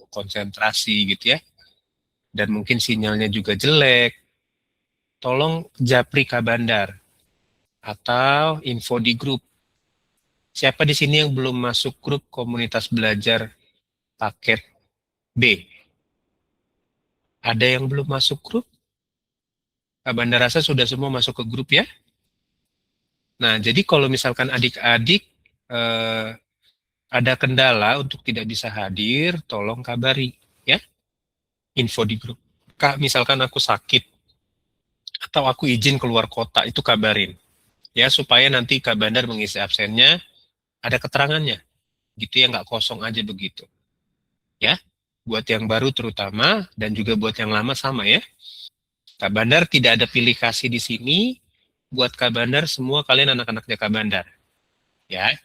konsentrasi gitu ya, dan mungkin sinyalnya juga jelek, tolong japri Kabandar atau info di grup. Siapa di sini yang belum masuk grup komunitas belajar paket B? Ada yang belum masuk grup? Kabandar rasa sudah semua masuk ke grup ya? Nah, jadi kalau misalkan adik-adik eh, ada kendala untuk tidak bisa hadir, tolong kabari ya, info di grup. Kak, misalkan aku sakit atau aku izin keluar kota, itu kabarin ya, supaya nanti Kak Bandar mengisi absennya ada keterangannya gitu ya, nggak kosong aja begitu ya, buat yang baru terutama dan juga buat yang lama sama ya. Kak Bandar tidak ada pilih kasih di sini, buat Kak Bandar semua kalian anak-anaknya Kak Bandar ya,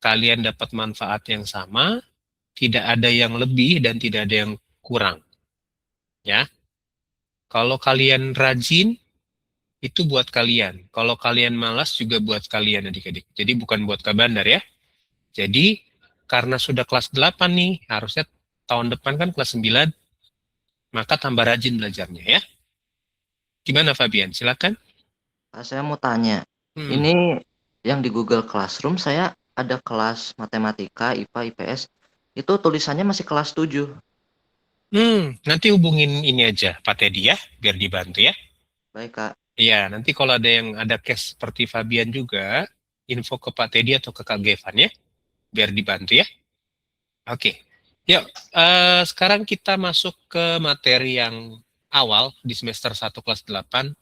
kalian dapat manfaat yang sama, tidak ada yang lebih dan tidak ada yang kurang ya. Kalau kalian rajin itu buat kalian, kalau kalian malas juga buat kalian adik-adik, jadi bukan buat Kak Bandar ya. Jadi karena sudah kelas 8 nih, harusnya tahun depan kan kelas 9, maka tambah rajin belajarnya ya. Gimana Fabian? Silakan. Saya mau tanya, Hmm. ini yang di Google Classroom saya ada kelas matematika, IPA, IPS, itu tulisannya masih kelas 7. Nanti hubungin ini aja Pak Teddy ya, biar dibantu ya. Baik, Kak. Iya, nanti kalau ada yang ada case seperti Fabian juga, info ke Pak Teddy atau ke Kak Gevan ya, biar dibantu ya. Oke. Yuk, sekarang kita masuk ke materi yang awal di semester 1 kelas 8.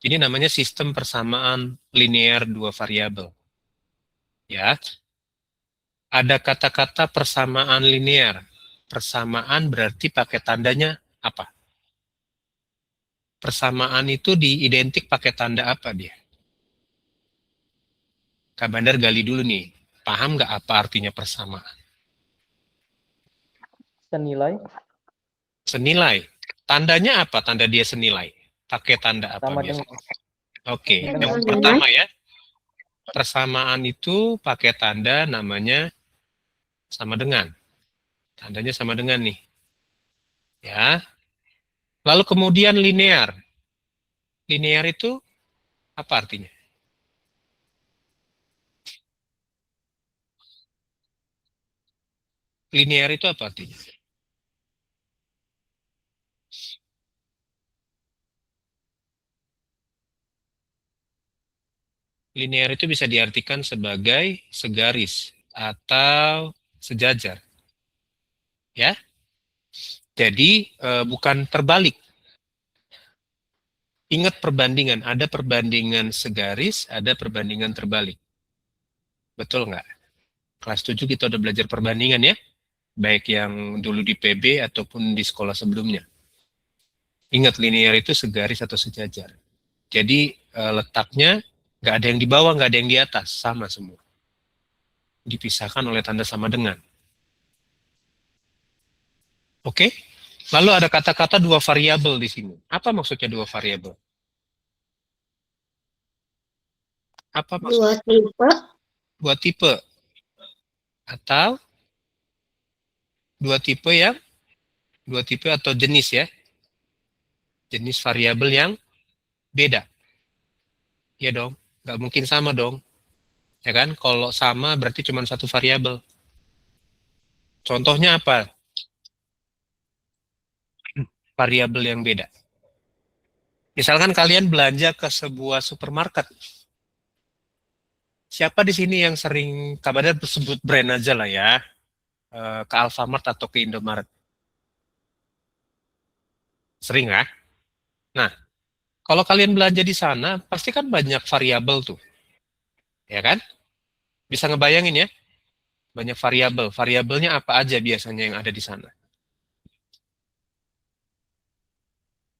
Ini namanya sistem persamaan linear dua variabel. Ya, ada kata-kata persamaan linear. Persamaan berarti pakai tandanya apa? Persamaan itu diidentik pakai tanda apa dia? Kak Bandar gali dulu nih. Paham nggak apa artinya persamaan? Senilai Senilai. Tandanya apa? Tanda dia senilai. Pakai tanda apa sama biasanya? dengan Oke, yang dengan pertama ya. Persamaan itu pakai tanda namanya sama dengan. Tandanya sama dengan nih. Ya. Lalu kemudian linear. Linear itu apa artinya? Linear itu apa artinya? Linear itu bisa diartikan sebagai segaris atau sejajar. Ya. Jadi bukan terbalik. Ingat perbandingan, ada perbandingan segaris, ada perbandingan terbalik. Betul nggak? Kelas 7 kita udah belajar perbandingan ya, baik yang dulu di PB ataupun di sekolah sebelumnya. Ingat linear itu segaris atau sejajar. Jadi letaknya nggak ada yang di bawah, nggak ada yang di atas, sama semua. Dipisahkan oleh tanda sama dengan. Oke? Lalu ada kata-kata dua variabel di sini. Apa maksudnya dua variabel? Apa maksud Dua tipe. dua tipe? Atau dua tipe yang dua tipe atau jenis ya? Jenis variabel yang beda. Ya dong, nggak mungkin sama dong. Ya kan? Kalau sama berarti cuma satu variabel. Contohnya apa? Variabel yang beda. Misalkan kalian belanja ke sebuah supermarket. Siapa di sini yang sering kabarnya sebut brand aja lah ya, ke Alfamart atau ke Indomaret? Sering ya? Nah, kalau kalian belanja di sana, pasti kan banyak variabel tuh, ya kan? Bisa ngebayangin ya? Banyak variabel. Variabelnya apa aja biasanya yang ada di sana?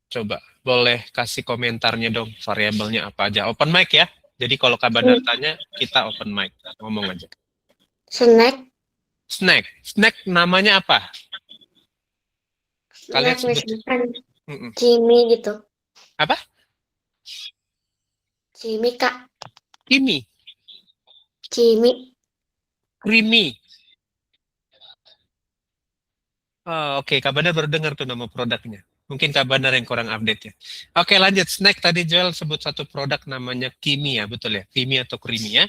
Coba, boleh kasih komentarnya dong, variabelnya apa aja. Open mic ya. Jadi kalau kabar tanya, kita open mic. Ngomong aja. Snack. Snack. Snack namanya apa? Kalian Snack sebut. misalkan Mm-mm. Jimmy gitu. Apa? Jimmy, Kak. Ini. Jimmy. Creamy. Oh, oke, Kak Bandar baru dengar tuh nama produknya. Mungkin Kak Bandar yang kurang update ya. Oke, lanjut. Snack tadi Joel sebut satu produk namanya Kimi ya, betul ya? Kimi atau Creamy ya?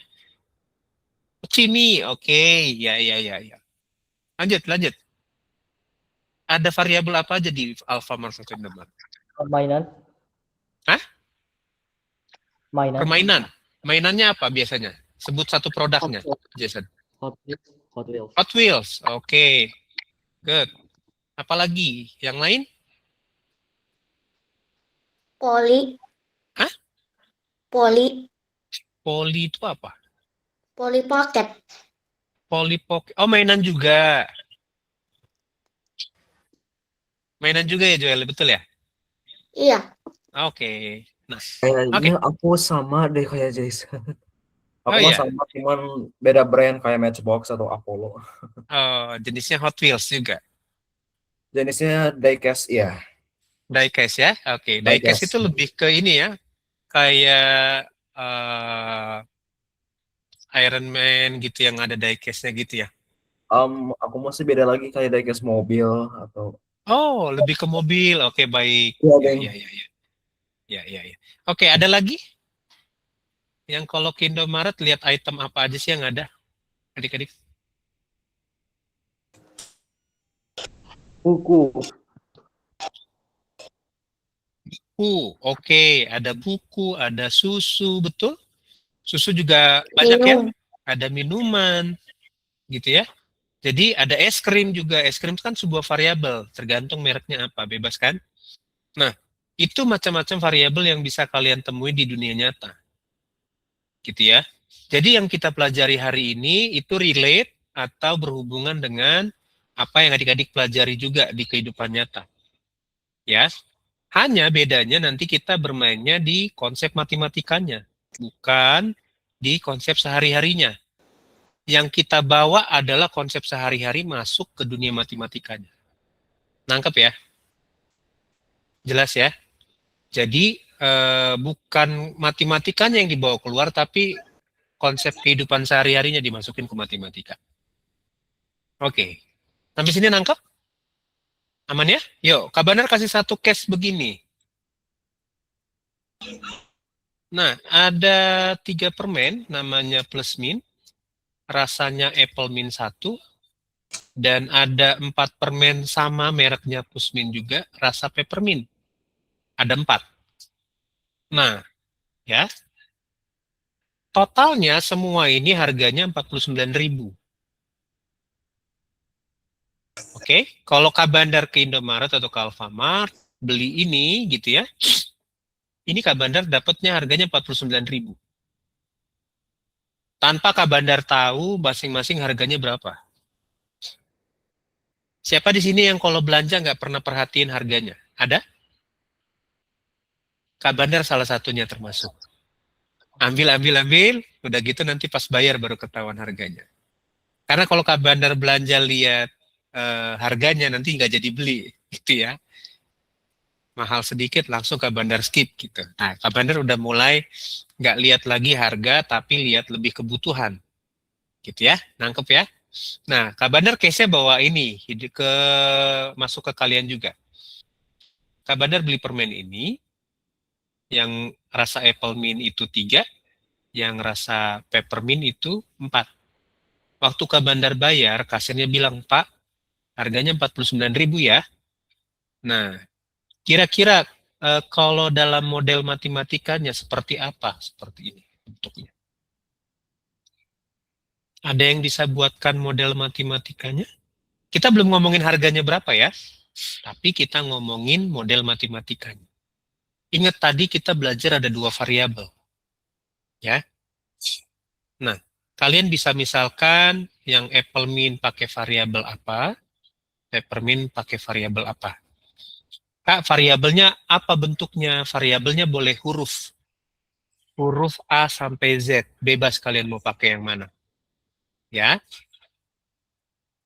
Kimi, oke. Ya, ya, ya, ya. Lanjut, lanjut. Ada variabel apa aja di Alfamart atau Indomaret? Mainan, Hah? mainan, Permainan. Mainannya apa biasanya? Sebut satu Hot produknya, Wheels, Jason. Hot Wheels, Hot Wheels, Hot Wheels, oke. Good. Apalagi? Yang lain? Poli, Hah? poli, Poli itu apa? poli pocket. Polly Pocket. Oh, mainan juga. Mainan juga ya, Joel, betul ya? Iya, Oke. Nah, oke. Kayaknya aku sama deh kayak Jason. Aku Oh mah ya, sama, cuman beda brand kayak Matchbox atau Apollo. oh, jenisnya Hot Wheels juga. Jenisnya diecast ya, Diecast ya. Oke, diecast itu diecast. lebih ke ini ya, kayak Iron Man gitu yang ada diecastnya gitu ya. Aku masih beda lagi kayak diecast mobil atau Oh, lebih ke mobil. Oke, baik. ya, Ya, Deng. ya, ya, ya. Ya, ya, ya. Oke, ada lagi yang kalau ke Indomaret lihat item apa aja sih yang ada, adik-adik? buku, Oke, ada buku, ada susu, betul? Susu juga banyak ya. minum. Ada minuman, gitu ya. Jadi ada es krim juga. Es krim kan sebuah variabel, tergantung mereknya apa, bebas kan? Nah, itu macam-macam variabel yang bisa kalian temui di dunia nyata. Gitu ya. Jadi yang kita pelajari hari ini itu relate atau berhubungan dengan apa yang adik-adik pelajari juga di kehidupan nyata. Ya. Hanya bedanya nanti kita bermainnya di konsep matematikanya, bukan di konsep sehari-harinya. Yang kita bawa adalah konsep sehari-hari masuk ke dunia matematikanya. Nangkep ya? Jelas ya? Jadi bukan matematikanya yang dibawa keluar, tapi konsep kehidupan sehari-harinya dimasukin ke matematika. Oke. Sampai sini nangkep? Aman ya? Yuk, Kak Banar kasih satu case begini. Nah, ada 3 permen, namanya plus min, rasanya apple min 1, dan ada 4 permen sama mereknya plus min juga, rasa peppermint. Ada 4. Nah, ya, totalnya semua ini harganya 49.000. Oke, kalau Kak Bandar ke Indomaret atau ke Alfamart, beli ini gitu ya, ini Kak Bandar dapatnya harganya 49.000. Tanpa Kak Bandar tahu masing-masing harganya berapa. Siapa di sini yang kalau belanja nggak pernah perhatiin harganya? Ada? Kak Bandar salah satunya termasuk. Ambil, ambil, ambil, udah gitu nanti pas bayar baru ketahuan harganya. Karena kalau Kak Bandar belanja lihat harganya nanti nggak jadi beli, gitu ya. Mahal sedikit langsung Kak Bandar skip gitu. Nah, Kak Bandar udah mulai nggak lihat lagi harga tapi lihat lebih kebutuhan, gitu ya. Nangkep ya. Nah, Kak Bandar case-nya bawa ini ke masuk ke kalian juga. Kak Bandar beli permen ini yang rasa apple mint itu 3, yang rasa peppermint itu 4. Waktu Kak Bandar bayar, kasirnya bilang, Pak, harganya 49.000 ya. Nah, kira-kira kalau dalam model matematikanya seperti apa? Seperti ini bentuknya. Ada yang bisa buatkan model matematikanya? Kita belum ngomongin harganya berapa ya, tapi kita ngomongin model matematikanya. Ingat tadi kita belajar ada 2 variabel, ya. Nah, kalian bisa misalkan yang apple mint pakai variabel apa, peppermint pakai variabel apa. Kak, variabelnya apa bentuknya? Variabelnya boleh huruf. Huruf A sampai Z. Bebas kalian mau pakai yang mana. Ya.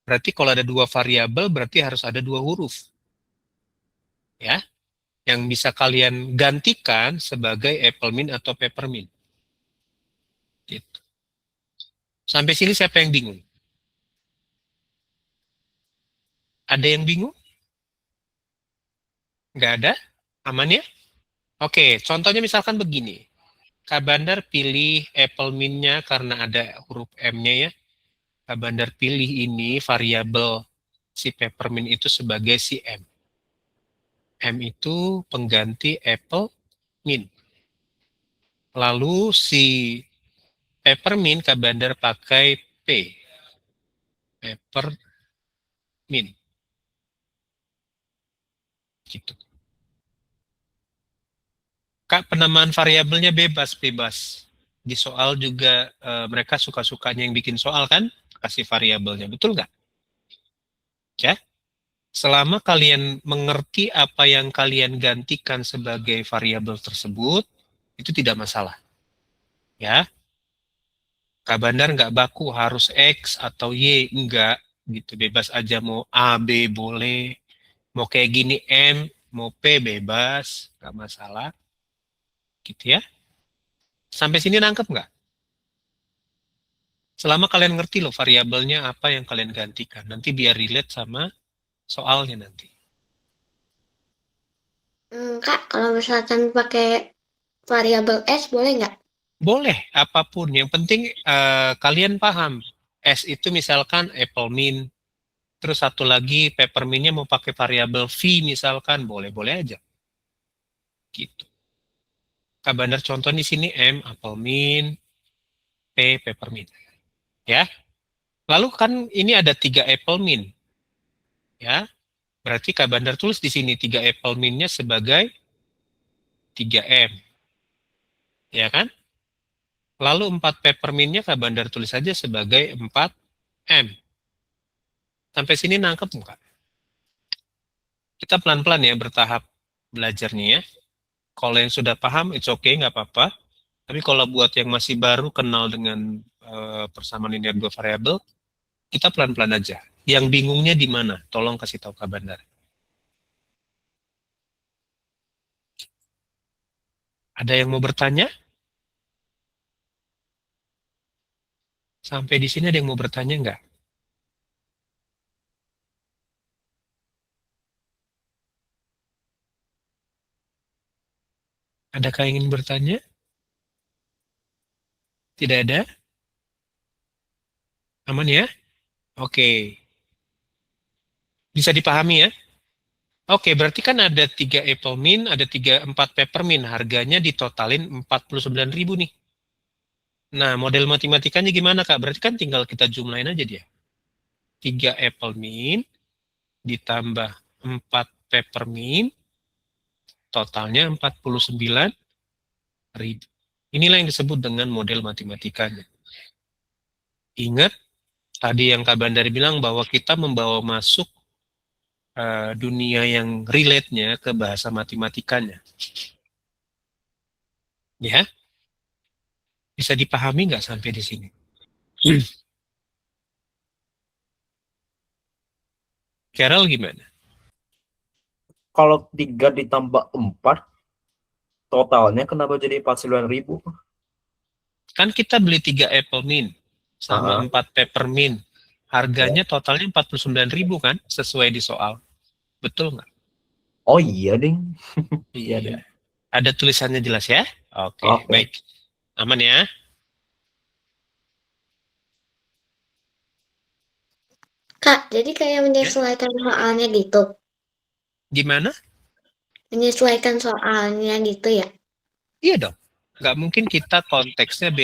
Berarti kalau ada 2 variabel, berarti harus ada 2 huruf. Ya. Yang bisa kalian gantikan sebagai apple mint atau peppermint. Gitu. Sampai sini siapa yang bingung? Ada yang bingung? Nggak ada? Aman ya? Oke, contohnya misalkan begini. Kak Bandar pilih Apple Mint-nya karena ada huruf M-nya ya. Kak Bandar pilih ini variabel si peppermint itu sebagai si M. M itu pengganti Apple Mint. Lalu si peppermint Kak Bandar pakai P. Peppermint. Gitu. Kak, penamaan variabelnya bebas-bebas. Di soal juga mereka suka-sukanya yang bikin soal kan? Kasih variabelnya. Betul nggak? Ya. Selama kalian mengerti apa yang kalian gantikan sebagai variabel tersebut, itu tidak masalah. Ya. Kak Bandar nggak baku harus X atau Y. Enggak. Gitu. Bebas aja mau A, B boleh. Mau kayak gini M, mau P bebas. Nggak masalah. Gitu ya. Sampai sini nangkep nggak? Selama kalian ngerti loh variabelnya apa yang kalian gantikan. Nanti biar relate sama soalnya nanti. Kak, kalau misalkan pakai variabel S boleh nggak? Boleh, apapun. Yang penting kalian paham. S itu misalkan Apple Mint. Terus satu lagi peppermintnya mau pakai variabel V misalkan. Boleh-boleh aja. Gitu. Kak Bandar contoh di sini M, Apple Mint, P, peppermint. Ya. Lalu kan ini ada 3 Apple Mint. Ya. Berarti Kak Bandar tulis di sini 3 Apple Mint-nya sebagai 3M. Ya kan? Lalu 4 peppermint-nya Kak Bandar tulis saja sebagai 4M. Sampai sini nangkep nggak? Kita pelan-pelan ya, bertahap belajarnya ya. Kalau yang sudah paham, it's okay, nggak apa-apa. Tapi kalau buat yang masih baru kenal dengan persamaan linear dua variabel, kita pelan-pelan aja. Yang bingungnya di mana? Tolong kasih tahu Kak Bandar. Ada yang mau bertanya? Sampai di sini ada yang mau bertanya nggak? Adakah yang ingin bertanya? Tidak ada? Aman ya? Oke. Bisa dipahami ya? Oke, berarti kan ada 3 Apple Mint, ada 4 Peppermint. Harganya ditotalin 49.000 nih. Nah, model matematikanya gimana, Kak? Berarti kan tinggal kita jumlahin aja dia. 3 Apple Mint ditambah 4 Peppermint, totalnya 49.000. Inilah yang disebut dengan model matematikanya. Ingat, tadi yang Kak Bandari bilang bahwa kita membawa masuk dunia yang relate-nya ke bahasa matematikanya. Ya, bisa dipahami nggak sampai di sini? Carol gimana? Kalau 3 ditambah 4, totalnya kenapa jadi 49.000? Kan kita beli 3 Apple Mint sama 4 Peppermint. Harganya totalnya 49.000 kan, sesuai di soal. Betul nggak? Oh iya, ding. Iya, Iya. ding. Ada tulisannya jelas ya? Oke, Oke. baik. Aman ya? Kak, jadi kayak menyesuaikan soalnya gitu. Gimana? Menyesuaikan soalnya gitu ya. Iya dong. Nggak mungkin kita konteksnya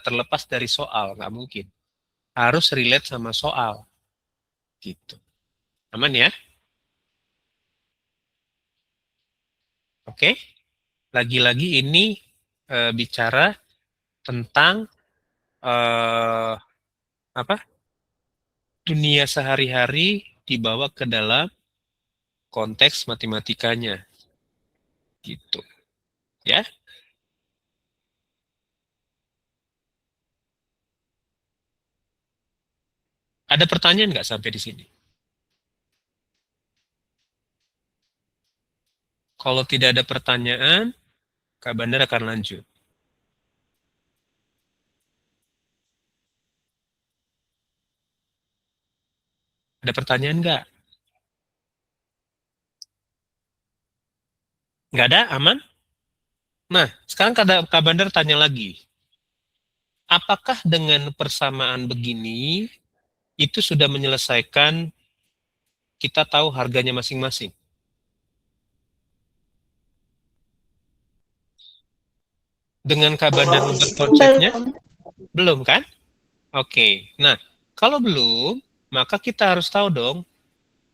terlepas dari soal. Nggak mungkin. Harus relate sama soal. Gitu. Aman ya? Oke. Lagi-lagi ini bicara tentang eh, apa? Dunia sehari-hari dibawa ke dalam konteks matematikanya. Gitu. Ya. Ada pertanyaan nggak sampai di sini? Kalau tidak ada pertanyaan, Kak Bandar akan lanjut. Ada pertanyaan nggak? Nggak ada, aman? Nah, sekarang Kak Bandar tanya lagi. Apakah dengan persamaan begini itu sudah menyelesaikan kita tahu harganya masing-masing? Dengan Kak Bandar membuat konsepnya? Belum. Belum kan? Oke. Nah, kalau belum, maka kita harus tahu dong,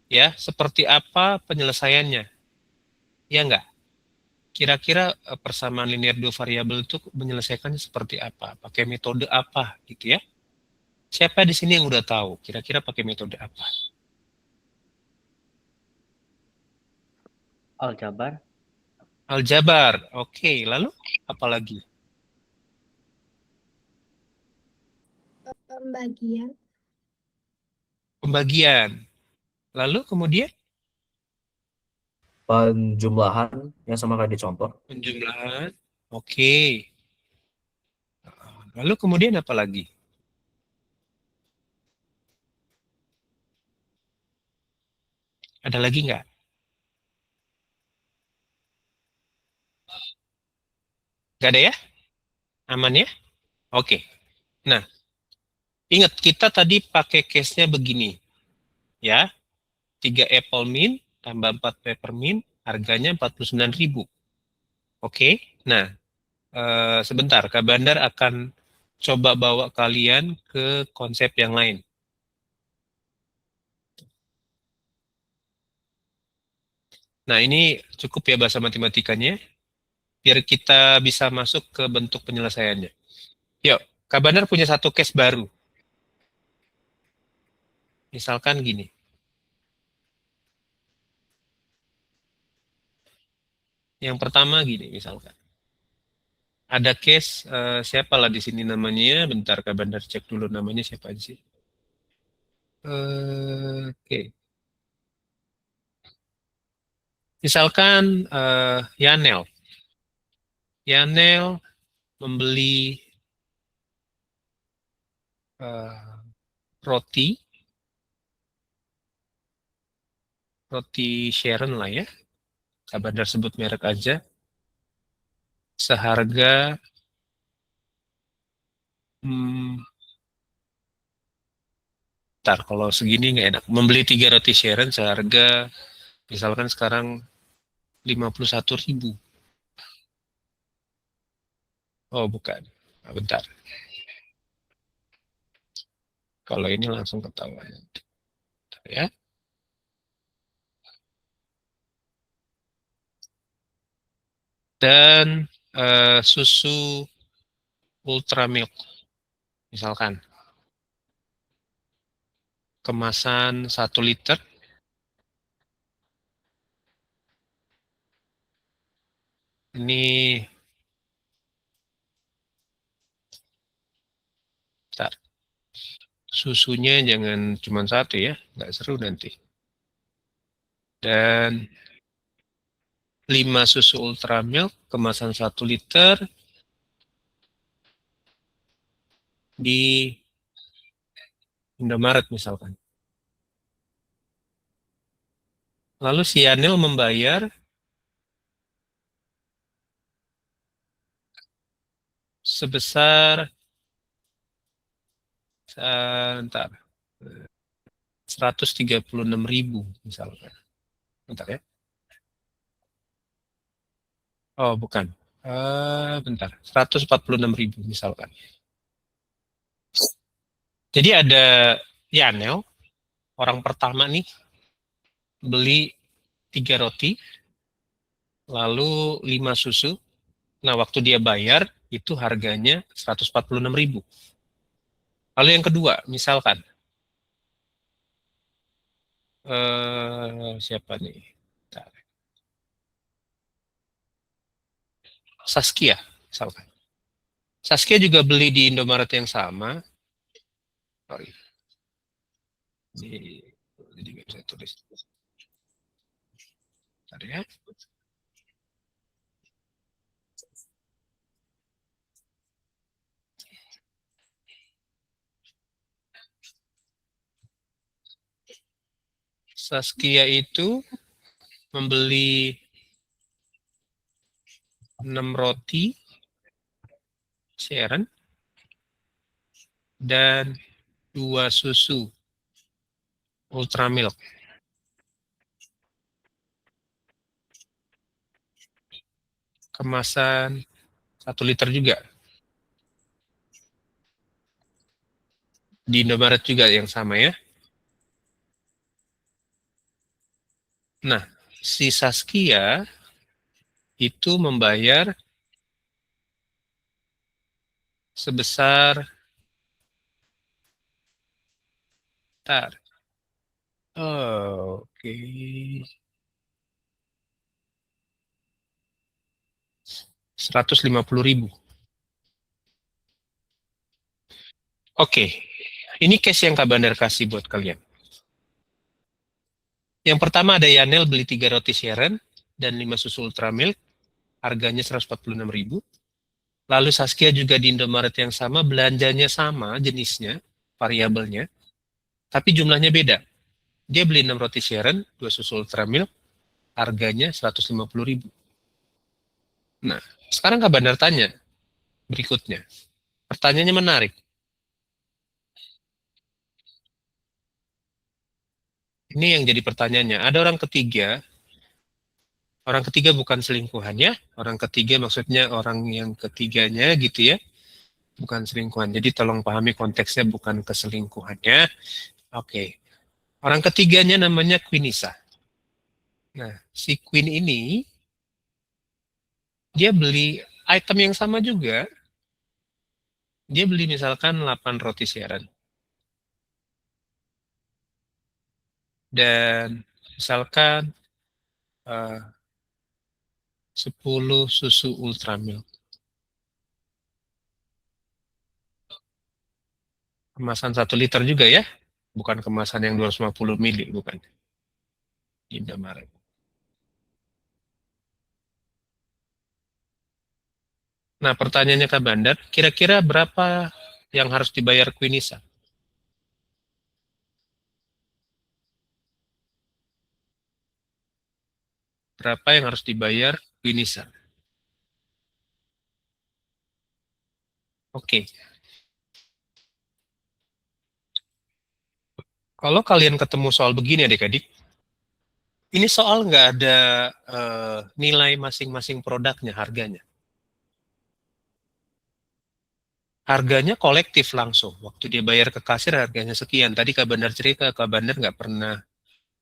ya, seperti apa penyelesaiannya. Ya enggak? Kira-kira persamaan linear dua variabel itu menyelesaikannya seperti apa? Pakai metode apa gitu ya? Siapa di sini yang udah tahu? Kira-kira pakai metode apa? Aljabar. Aljabar. Oke, lalu apa lagi? Pembagian. Pembagian. Lalu kemudian Penjumlahan yang sama kayak di contoh. penjumlahan. Oke. Lalu kemudian apa lagi? Ada lagi nggak? Nggak ada ya? Aman ya? Oke. Nah, ingat kita tadi pakai case-nya begini. Ya, 3 apple mint tambah 4 peppermint, harganya 49.000. Oke. Nah, sebentar, Kak Bandar akan coba bawa kalian ke konsep yang lain. Nah, ini cukup ya bahasa matematikanya, biar kita bisa masuk ke bentuk penyelesaiannya. Yuk, Kak Bandar punya satu case baru. Misalkan gini. Yang pertama gini, misalkan. Ada case, siapa lah di sini namanya? Bentar, Kak Bandar cek dulu namanya siapa aja sih. Oke. Misalkan Yanel. Yanel membeli roti, roti Sharon lah ya. Kak Bandar sebut merek aja. Seharga hmm, ntar kalau segini nggak enak. Membeli 3 roti Sharon seharga misalkan sekarang 51.000. Oh bukan. Nah, bentar. Kalau ini langsung ketahuan. Bentar ya. Dan susu ultra milk misalkan kemasan 1 liter ini bentar, susunya jangan cuma satu ya, nggak seru nanti. Dan 5 susu ultra milk kemasan 1 liter di Indomaret misalkan. Lalu si Yanil membayar sebesar ntar 136.000 misalkan. Bentar ya. Oh bukan. Bentar. 146.000 misalkan. Jadi ada Yanel, orang pertama nih, beli 3 roti, lalu 5 susu. Nah, waktu dia bayar, itu harganya 146.000. Lalu yang kedua, misalkan, siapa nih? Bentar. Saskia, misalkan. Saskia juga beli di Indomaret yang sama. Sorry. Jadi nggak bisa tulis. Bentar ya. Saskia itu membeli 6 roti Sharon dan 2 susu Ultramilk. Kemasan 1 liter juga. Di Indomaret juga yang sama ya. Nah, si Saskia itu membayar sebesar tar. Oh, oke. 150.000. Oke. Ini case yang Kak Bandar kasih buat kalian. Yang pertama ada Yanel beli 3 roti Sharon dan 5 susu Ultramilk. Harganya 146.000. Lalu Saskia juga di Indomaret yang sama, belanjanya sama jenisnya, variabelnya, tapi jumlahnya beda. Dia beli 6 roti Sharon, 2 susu Ultramilk, harganya 150.000. Nah, sekarang Kak Bandar tanya berikutnya. Pertanyaannya menarik. Ini yang jadi pertanyaannya. Ada orang ketiga bukan selingkuhannya, orang ketiga maksudnya orang yang ketiganya gitu ya, bukan selingkuhan. Jadi tolong pahami konteksnya bukan keselingkuhannya. Oke. Orang ketiganya namanya Queenisa. Nah, si Queen ini dia beli item yang sama juga. Dia beli misalkan 8 roti Sharon. Dan misalkan 10 susu Ultramilk. Kemasan 1 liter juga ya. Bukan kemasan yang 250 mili, bukan. Indomaret. Nah, pertanyaannya Kak Bandar, kira-kira berapa yang harus dibayar Queenisa? Berapa yang harus dibayar Queenisa? Oke. Kalau kalian ketemu soal begini adik-adik, ini soal nggak ada nilai masing-masing produknya, harganya. Harganya kolektif langsung. Waktu dia bayar ke kasir harganya sekian. Tadi Kak Bandar cerita, Kak Bandar nggak pernah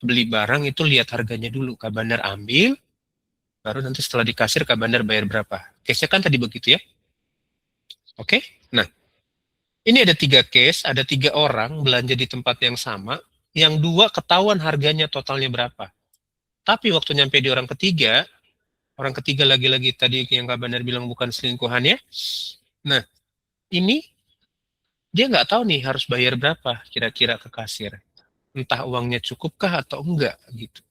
beli barang itu lihat harganya dulu. Kak Bandar ambil, baru nanti setelah di kasir Kak Bandar bayar berapa. Case-nya kan tadi begitu ya. Oke? Nah, ini ada 3 case, ada 3 orang belanja di tempat yang sama, yang 2 ketahuan harganya totalnya berapa. Tapi waktu nyampe di orang ketiga lagi-lagi tadi yang Kak Bandar bilang bukan selingkuhan ya. Nah, ini dia nggak tahu nih harus bayar berapa kira-kira ke kasir. Entah uangnya cukupkah atau enggak gitu.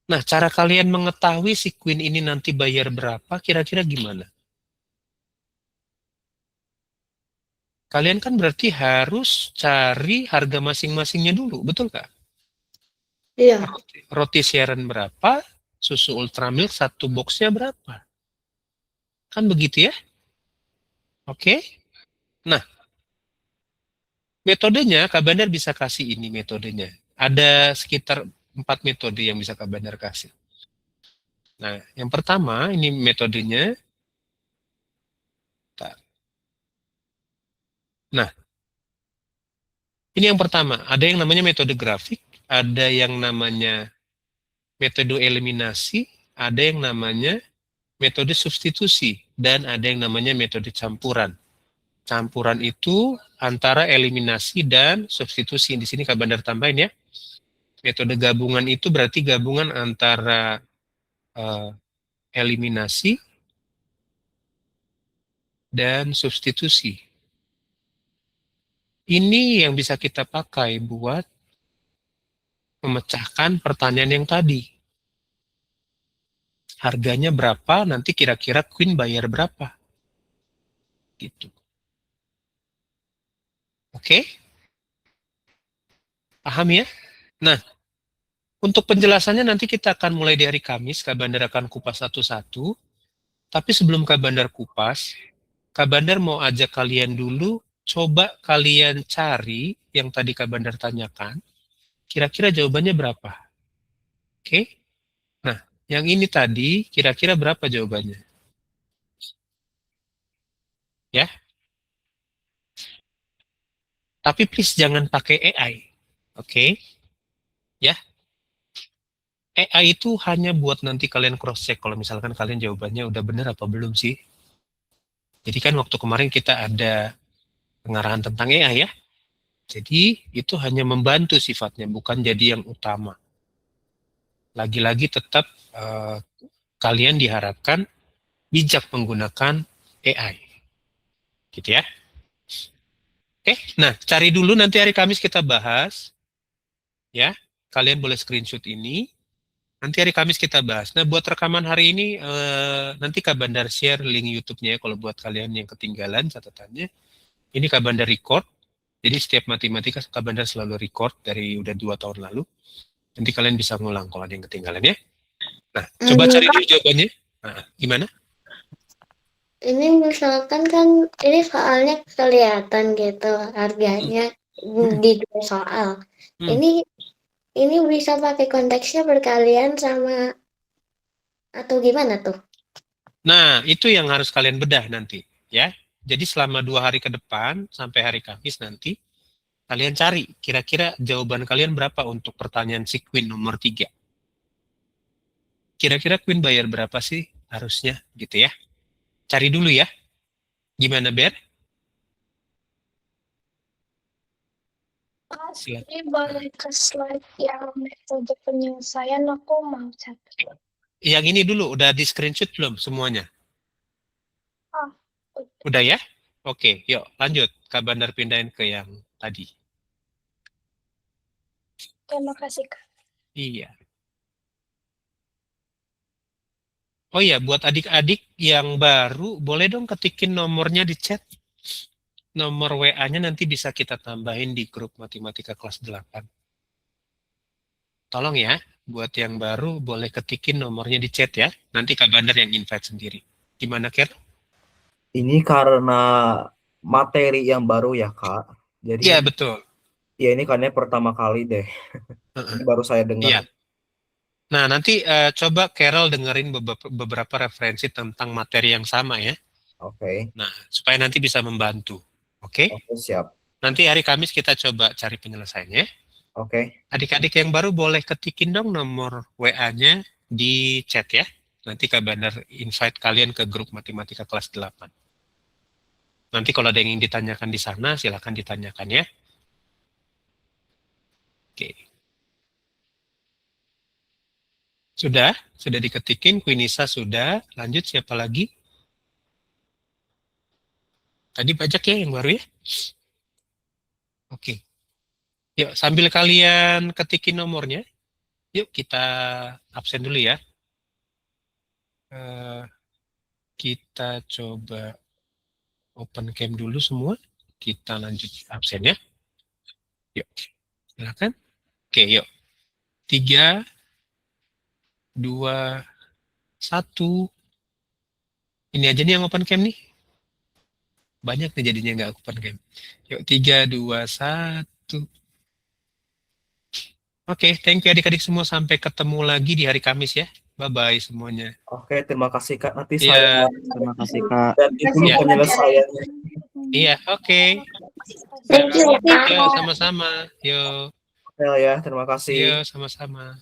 Nah, cara kalian mengetahui si Queen ini nanti bayar berapa kira-kira gimana? Kalian kan berarti harus cari harga masing-masingnya dulu, betul nggak? Iya. Roti Sharon berapa, susu Ultramilk 1 boxnya berapa? Kan begitu ya? Oke? Nah, metodenya, Kak Bandar bisa kasih ini metodenya. Ada sekitar 4 metode yang bisa Kak Bandar kasih. Nah, yang pertama, ini metodenya. Nah, ini yang pertama. Ada yang namanya metode grafik, ada yang namanya metode eliminasi, ada yang namanya metode substitusi, dan ada yang namanya metode campuran. Campuran itu antara eliminasi dan substitusi. Di sini Kak Bandar tambahin ya. Metode gabungan itu berarti gabungan antara eliminasi dan substitusi. Ini yang bisa kita pakai buat memecahkan pertanyaan yang tadi. Harganya berapa, nanti kira-kira Queen bayar berapa. Gitu. Oke? Paham ya? Nah, Untuk penjelasannya nanti kita akan mulai di hari Kamis, Kak Bandar akan kupas satu-satu. Tapi sebelum Kak Bandar kupas, Kak Bandar mau ajak kalian dulu, coba kalian cari yang tadi Kak Bandar tanyakan, kira-kira jawabannya berapa? Oke? Nah, yang ini tadi, kira-kira berapa jawabannya? Ya? Tapi please jangan pakai AI. Oke? Ya? AI itu hanya buat nanti kalian cross check kalau misalkan kalian jawabannya udah bener apa belum sih. Jadi kan waktu kemarin kita ada pengarahan tentang AI ya. Jadi itu hanya membantu sifatnya, bukan jadi yang utama. Lagi-lagi tetap kalian diharapkan bijak menggunakan AI. Gitu ya. Oke, nah cari dulu nanti hari Kamis kita bahas. Ya, kalian boleh screenshot ini. Nanti hari Kamis kita bahas. Nah, buat rekaman hari ini, nanti Kak Bandar share link YouTube-nya ya, kalau buat kalian yang ketinggalan catatannya. Ini Kak Bandar record. Jadi setiap matematika Kak Bandar selalu record dari udah 2 tahun lalu. Nanti kalian bisa ngulang kalau ada yang ketinggalan ya. Nah, coba cari dulu jawabannya. Nah, gimana? Ini misalkan kan ini soalnya kelihatan gitu harganya di 2 soal. Ini bisa pakai konteksnya perkalian sama atau gimana tuh? Nah, itu yang harus kalian bedah nanti ya. Jadi selama 2 hari ke depan sampai hari Kamis nanti kalian cari kira-kira jawaban kalian berapa untuk pertanyaan si Queen nomor 3. Kira-kira Queen bayar berapa sih harusnya gitu ya. Cari dulu ya. Gimana, Ber? Silakan. Ini balik ke slide yang metode penyelesaian aku mau catat. Yang ini dulu, udah di screenshot belum semuanya? Oh, Udah ya? Oke, yuk lanjut. Kak Bandar pindahin ke yang tadi. terima kasih Kak. Iya. Oh iya, buat adik-adik yang baru, boleh dong ketikin nomornya di chat. Nomor WA-nya nanti bisa kita tambahin di grup matematika kelas 8. Tolong ya, buat yang baru boleh ketikin nomornya di chat ya. Nanti Kak Bandar yang invite sendiri. Gimana, Ker? Ini karena materi yang baru ya, Kak. Jadi Iya, betul. ya ini kayaknya pertama kali deh. Ini baru saya dengar. Iya. Nah, nanti coba Carol dengerin beberapa referensi tentang materi yang sama ya. Oke. Nah, supaya nanti bisa membantu. Oke? Oke, siap. Nanti hari Kamis kita coba cari penyelesaiannya. Oke. Adik-adik yang baru boleh ketikin dong nomor WA-nya di chat ya. Nanti Kak Bandar invite kalian ke grup matematika kelas 8. Nanti kalau ada yang ingin ditanyakan di sana, silakan ditanyakan ya. Oke. Sudah diketikin, Quinisa sudah. Lanjut siapa lagi? Tadi pajak ya yang baru ya? Oke. Yuk, sambil kalian ketikin nomornya, yuk kita absen dulu ya. Kita coba open cam dulu semua. Kita lanjut absen ya. Yuk, silakan. Oke, yuk. 3, 2, 1. Ini aja nih yang open cam nih. Banyak nih jadinya nggak open cam. Yuk, 3, 2, 1. Oke, thank you adik-adik semua. Sampai ketemu lagi di hari Kamis ya. Bye-bye semuanya. Oke, terima kasih, Kak. Nanti Iya. saya Terima kasih Kak. dan itu Iya. penyelesaiannya. Iya, oke. Thank you, Kak. Yuk, sama-sama. Yuk, Ya, terima kasih. yuk, sama-sama.